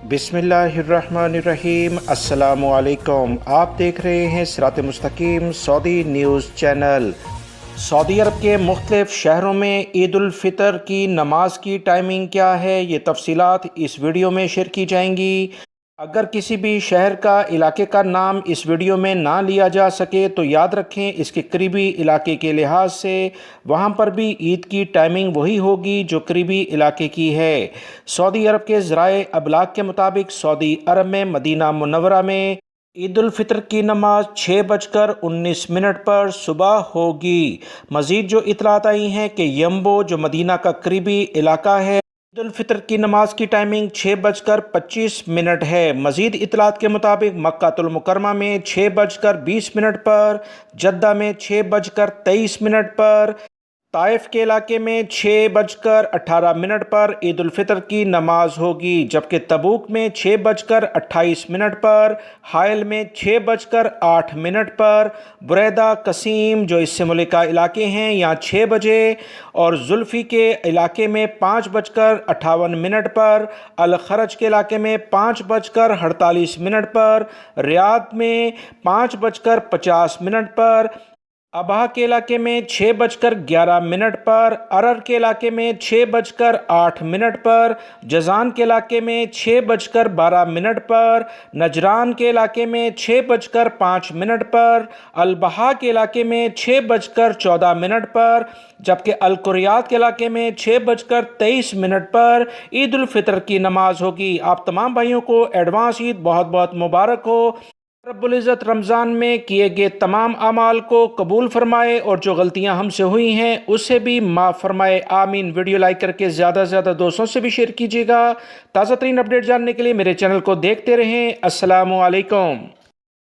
بسم اللہ الرحمن الرحیم۔ السلام علیکم، آپ دیکھ رہے ہیں صراط مستقیم سعودی نیوز چینل۔ سعودی عرب کے مختلف شہروں میں عید الفطر کی نماز کی ٹائمنگ کیا ہے، یہ تفصیلات اس ویڈیو میں شیئر کی جائیں گی۔ اگر کسی بھی شہر کا علاقے کا نام اس ویڈیو میں نہ لیا جا سکے تو یاد رکھیں اس کے قریبی علاقے کے لحاظ سے وہاں پر بھی عید کی ٹائمنگ وہی ہوگی جو قریبی علاقے کی ہے۔ سعودی عرب کے ذرائع ابلاغ کے مطابق سعودی عرب میں مدینہ منورہ میں عید الفطر کی نماز 6:19 پر صبح ہوگی۔ مزید جو اطلاعات آئی ہیں کہ یمبو جو مدینہ کا قریبی علاقہ ہے، عید الفطر کی نماز کی ٹائمنگ 6:25 ہے۔ مزید اطلاعات کے مطابق مکہ المکرمہ میں 6:20 پر، جدہ میں 6:23 پر، طائف کے علاقے میں 6:18 پر عید الفطر کی نماز ہوگی، جبکہ تبوک میں 6:28 پر، حائل میں 6:08 پر، بریدہ قسیم جو اس سے ملکہ علاقے ہیں یہاں 6 بجے، اور زلفی کے علاقے میں 5:58 پر، الخرج کے علاقے میں 5:48 پر، ریاض میں 5:50 پر، ابہا کے علاقے میں 6:11 پر، ارر کے علاقے میں 6:08 پر، جازان کے علاقے میں 6:12 پر، نجران کے علاقے میں 6:05 پر، البہا کے علاقے میں 6:14 پر، جبکہ القریات کے علاقے میں 6:23 پر عید الفطر کی نماز ہوگی۔ آپ تمام بھائیوں کو ایڈوانس عید بہت بہت مبارک ہو۔ رب العزت رمضان میں کیے گئے تمام اعمال کو قبول فرمائے اور جو غلطیاں ہم سے ہوئی ہیں اسے بھی معاف فرمائے، آمین۔ ویڈیو لائک کر کے زیادہ سے زیادہ دوستوں سے بھی شیئر کیجیے گا۔ تازہ ترین اپڈیٹ جاننے کے لیے میرے چینل کو دیکھتے رہیں۔ السلام علیکم۔